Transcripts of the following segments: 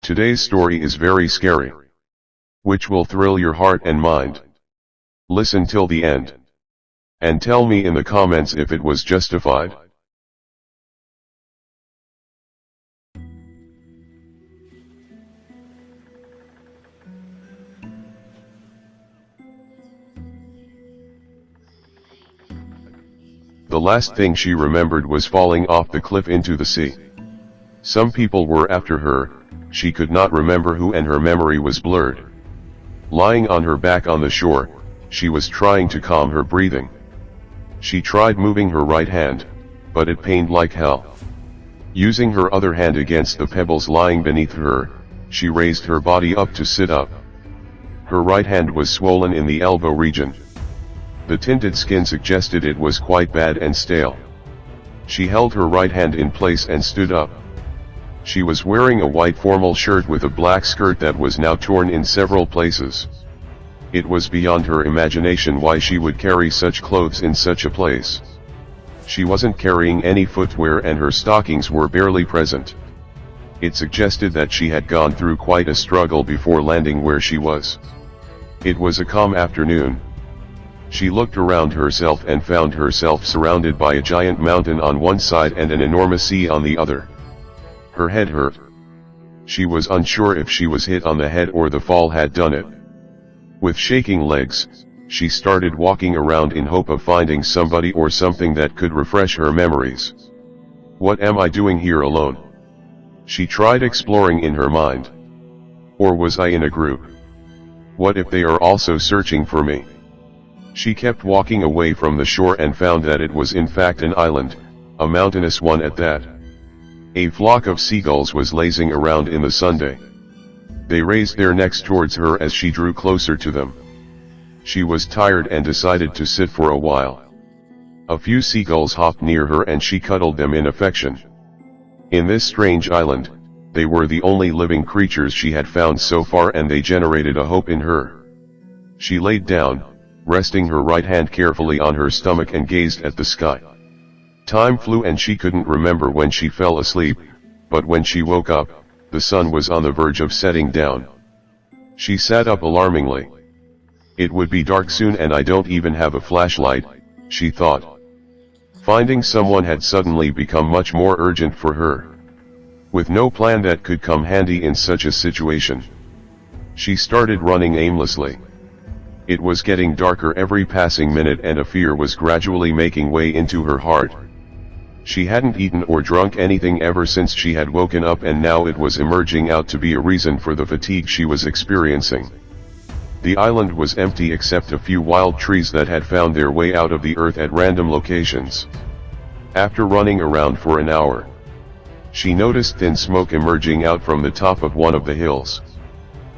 Today's story is very scary, which will thrill your heart and mind. Listen till the end. And tell me in the comments if it was justified. The last thing she remembered was falling off the cliff into the sea. Some people were after her, she could not remember who, and her memory was blurred. Lying on her back on the shore, she was trying to calm her breathing. She tried moving her right hand, but it pained like hell. Using her other hand against the pebbles lying beneath her, she raised her body up to sit up. Her right hand was swollen in the elbow region. The tinted skin suggested it was quite bad and stale. She held her right hand in place and stood up. She was wearing a white formal shirt with a black skirt that was now torn in several places. It was beyond her imagination why she would carry such clothes in such a place. She wasn't carrying any footwear and her stockings were barely present. It suggested that she had gone through quite a struggle before landing where she was. It was a calm afternoon. She looked around herself and found herself surrounded by a giant mountain on one side and an enormous sea on the other. Her head hurt. She was unsure if she was hit on the head or the fall had done it. With shaking legs, she started walking around in hope of finding somebody or something that could refresh her memories. What am I doing here alone? She tried exploring in her mind. Or was I in a group? What if they are also searching for me? She kept walking away from the shore and found that it was in fact an island, a mountainous one at that. A flock of seagulls was lazing around in the sunday. They raised their necks towards her as she drew closer to them. She was tired and decided to sit for a while. A few seagulls hopped near her and she cuddled them in affection. In this strange island, they were the only living creatures she had found so far and they generated a hope in her. She laid down, resting her right hand carefully on her stomach and gazed at the sky. Time flew and she couldn't remember when she fell asleep, but when she woke up, the sun was on the verge of setting down. She sat up alarmingly. It would be dark soon and I don't even have a flashlight, she thought. Finding someone had suddenly become much more urgent for her. With no plan that could come handy in such a situation, she started running aimlessly. It was getting darker every passing minute and a fear was gradually making way into her heart. She hadn't eaten or drunk anything ever since she had woken up and now it was emerging out to be a reason for the fatigue she was experiencing. The island was empty except a few wild trees that had found their way out of the earth at random locations. After running around for an hour, she noticed thin smoke emerging out from the top of one of the hills.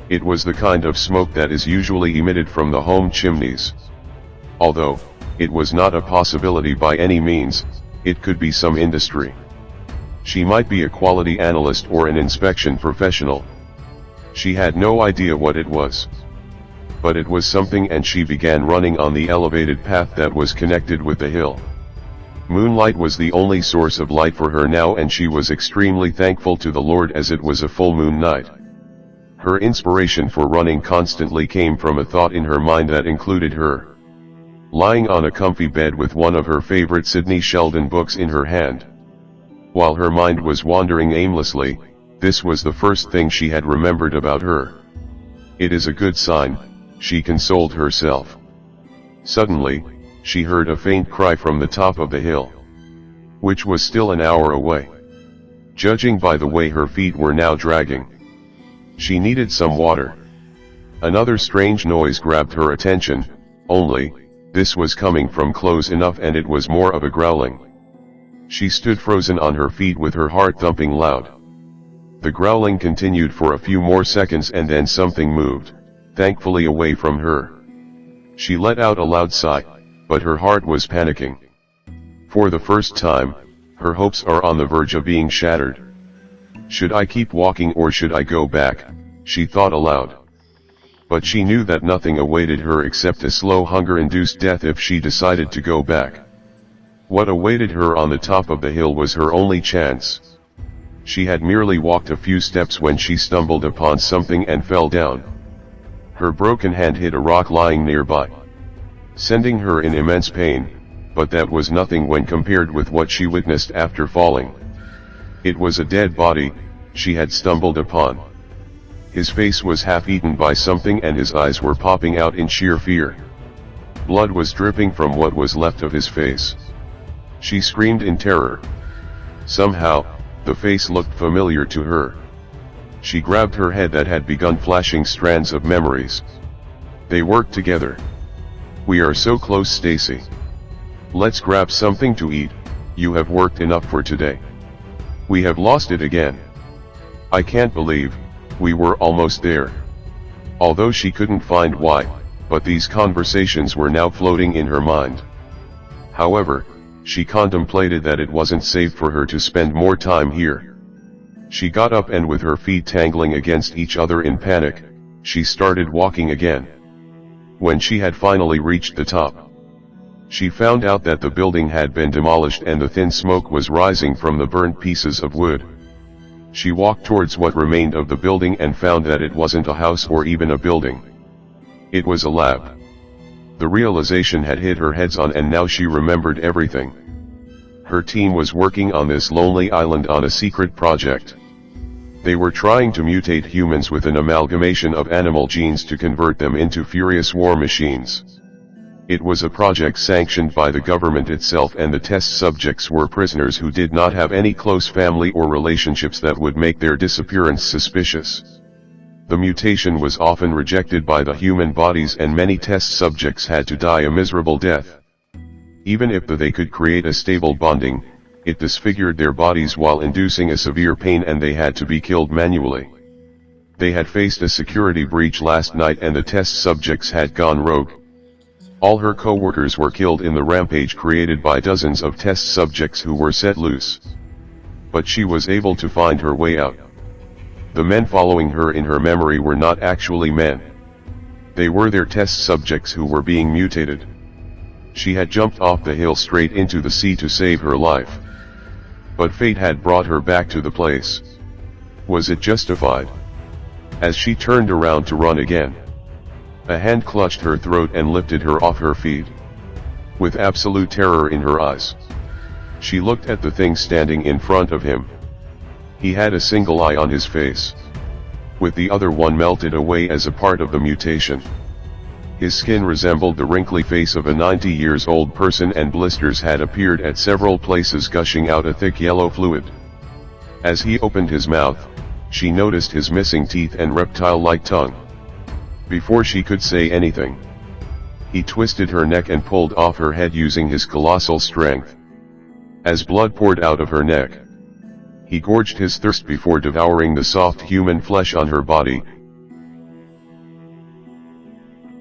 It was the kind of smoke that is usually emitted from the home chimneys. Although, it was not a possibility by any means, it could be some industry. She might be a quality analyst or an inspection professional. She had no idea what it was. But it was something and she began running on the elevated path that was connected with the hill. Moonlight was the only source of light for her now and she was extremely thankful to the Lord as it was a full moon night. Her inspiration for running constantly came from a thought in her mind that included her lying on a comfy bed with one of her favorite Sidney Sheldon books in her hand. While her mind was wandering aimlessly, this was the first thing she had remembered about her. It is a good sign, she consoled herself. Suddenly, she heard a faint cry from the top of the hill, which was still an hour away. Judging by the way her feet were now dragging, she needed some water. Another strange noise grabbed her attention, only, this was coming from close enough and it was more of a growling. She stood frozen on her feet with her heart thumping loud. The growling continued for a few more seconds and then something moved, thankfully away from her. She let out a loud sigh, but her heart was panicking. For the first time, her hopes are on the verge of being shattered. Should I keep walking or should I go back, she thought aloud. But she knew that nothing awaited her except a slow hunger-induced death if she decided to go back. What awaited her on the top of the hill was her only chance. She had merely walked a few steps when she stumbled upon something and fell down. Her broken hand hit a rock lying nearby, sending her in immense pain, but that was nothing when compared with what she witnessed after falling. It was a dead body she had stumbled upon. His face was half eaten by something and his eyes were popping out in sheer fear. Blood was dripping from what was left of his face. She screamed in terror. Somehow, the face looked familiar to her. She grabbed her head that had begun flashing strands of memories. They worked together. "We are so close, Stacy. Let's grab something to eat, you have worked enough for today. We have lost it again. I can't believe, we were almost there." Although she couldn't find why, but these conversations were now floating in her mind. However, she contemplated that it wasn't safe for her to spend more time here. She got up and with her feet tangling against each other in panic, she started walking again. When she had finally reached the top, she found out that the building had been demolished and the thin smoke was rising from the burnt pieces of wood. She walked towards what remained of the building and found that it wasn't a house or even a building. It was a lab. The realization had hit her heads on and now she remembered everything. Her team was working on this lonely island on a secret project. They were trying to mutate humans with an amalgamation of animal genes to convert them into furious war machines. It was a project sanctioned by the government itself and the test subjects were prisoners who did not have any close family or relationships that would make their disappearance suspicious. The mutation was often rejected by the human bodies and many test subjects had to die a miserable death. Even if they could create a stable bonding, it disfigured their bodies while inducing a severe pain and they had to be killed manually. They had faced a security breach last night and the test subjects had gone rogue. All her co-workers were killed in the rampage created by dozens of test subjects who were set loose. But she was able to find her way out. The men following her in her memory were not actually men. They were their test subjects who were being mutated. She had jumped off the hill straight into the sea to save her life. But fate had brought her back to the place. Was it justified? As she turned around to run again, a hand clutched her throat and lifted her off her feet. With absolute terror in her eyes, she looked at the thing standing in front of him. He had a single eye on his face, with the other one melted away as a part of the mutation. His skin resembled the wrinkly face of a 90-years-old person and blisters had appeared at several places gushing out a thick yellow fluid. As he opened his mouth, she noticed his missing teeth and reptile-like tongue. Before she could say anything, he twisted her neck and pulled off her head using his colossal strength. As blood poured out of her neck, he gorged his thirst before devouring the soft human flesh on her body,